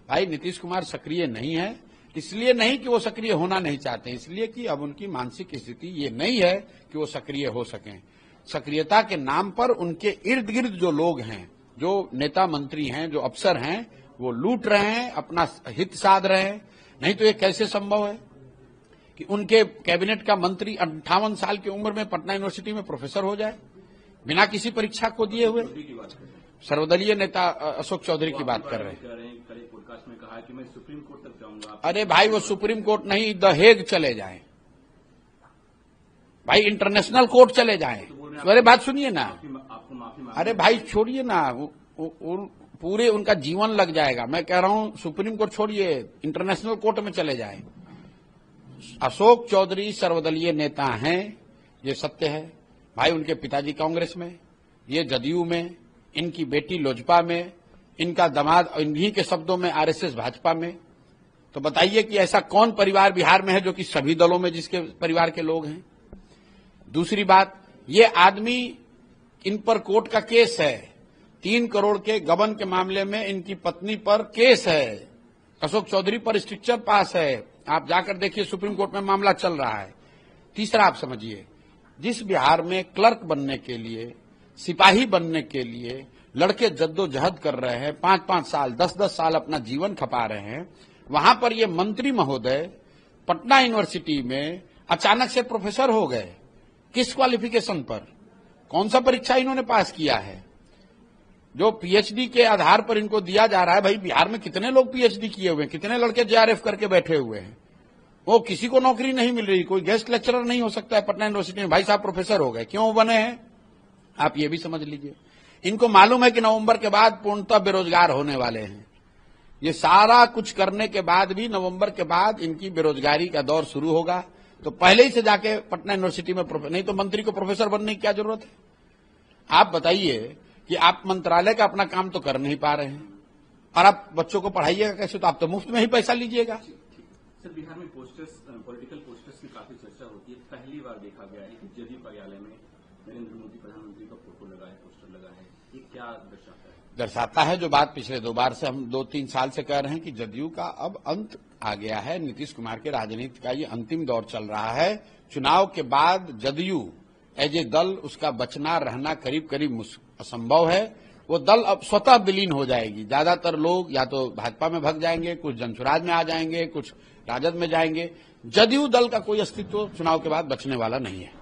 भाई नीतीश कुमार सक्रिय नहीं है, इसलिए नहीं कि वो सक्रिय होना नहीं चाहते, इसलिए कि अब उनकी मानसिक स्थिति ये नहीं है कि वो सक्रिय हो सकें। सक्रियता के नाम पर उनके इर्द गिर्द जो लोग हैं, जो नेता मंत्री हैं, जो अफसर हैं, वो लूट रहे हैं, अपना हित साध रहे हैं। नहीं तो ये कैसे संभव है कि उनके कैबिनेट का मंत्री 58 साल की उम्र में पटना यूनिवर्सिटी में प्रोफेसर हो जाए बिना किसी परीक्षा को दिए हुए। सर्वदलीय नेता अशोक चौधरी की बात कर रहे हैं। पॉडकास्ट में कहा कि मैं सुप्रीम कोर्ट तक जाऊंगा। अरे भाई वो सुप्रीम कोर्ट नहीं, द हेग चले जाएं, भाई इंटरनेशनल कोर्ट चले जाएं। अरे बात सुनिए ना, आपको माफी। अरे भाई छोड़िए ना, पूरे उनका जीवन लग जाएगा। मैं कह रहा हूं सुप्रीम कोर्ट छोड़िए, इंटरनेशनल कोर्ट में चले जाएं। अशोक चौधरी सर्वदलीय नेता हैं, ये सत्य है। भाई उनके पिताजी कांग्रेस में, ये जदयू में, इनकी बेटी लोजपा में, इनका दामाद इन्हीं के शब्दों में आरएसएस भाजपा में। तो बताइए कि ऐसा कौन परिवार बिहार में है जो कि सभी दलों में जिसके परिवार के लोग हैं। दूसरी बात, ये आदमी, इन पर कोर्ट का केस है, 3 करोड़ के गबन के मामले में इनकी पत्नी पर केस है, अशोक चौधरी पर स्ट्रिक्चर पास है। आप जाकर देखिए, सुप्रीम कोर्ट में मामला चल रहा है। तीसरा आप समझिए, जिस बिहार में क्लर्क बनने के लिए, सिपाही बनने के लिए लड़के जद्दोजहद कर रहे हैं, 5-5 साल 10-10 साल अपना जीवन खपा रहे हैं, वहां पर ये मंत्री महोदय पटना यूनिवर्सिटी में अचानक से प्रोफेसर हो गए। किस क्वालिफिकेशन पर? कौन सा परीक्षा इन्होंने पास किया है जो पीएचडी के आधार पर इनको दिया जा रहा है? भाई बिहार में कितने लोग पीएचडी किए हुए हैं, कितने लड़के जेआरएफ करके बैठे हुए हैं, वो किसी को नौकरी नहीं मिल रही, कोई गेस्ट लेक्चरर नहीं हो सकता है पटना यूनिवर्सिटी में। भाई साहब प्रोफेसर हो गए, क्यों बने हैं आप ये भी समझ लीजिए। इनको मालूम है कि नवंबर के बाद पूर्णतः बेरोजगार होने वाले हैं। ये सारा कुछ करने के बाद भी नवंबर के बाद इनकी बेरोजगारी का दौर शुरू होगा। तो पहले ही से जाके पटना यूनिवर्सिटी में नहीं तो मंत्री को प्रोफेसर बनने की क्या जरूरत है? आप बताइए कि आप मंत्रालय का अपना काम तो कर नहीं पा रहे हैं और आप बच्चों को पढ़ाइएगा कैसे? तो आप तो मुफ्त में ही पैसा लीजिएगा। सर, बिहार में पोस्टर्स, पॉलिटिकल पोस्टर्स की काफी चर्चा होती है। पहली बार देखा गया है कि जदयू कार्यालय में नरेंद्र मोदी प्रधानमंत्री का फोटो लगा है, पोस्टर लगा है। ये क्या दर्शाता है? दर्शाता है जो बात पिछले 2 बार से हम 2-3 साल से कह रहे हैं कि जदयू का अब अंत आ गया है। नीतीश कुमार के राजनीति का ये अंतिम दौर चल रहा है। चुनाव के बाद जदयू एज ए दल उसका बचना रहना करीब करीब असंभव है। वो दल अब स्वतः विलीन हो जाएगी। ज्यादातर लोग या तो भाजपा में भग जाएंगे, कुछ जनसुराज में आ जाएंगे, कुछ राजद में जाएंगे। जदयू दल का कोई अस्तित्व चुनाव के बाद बचने वाला नहीं है।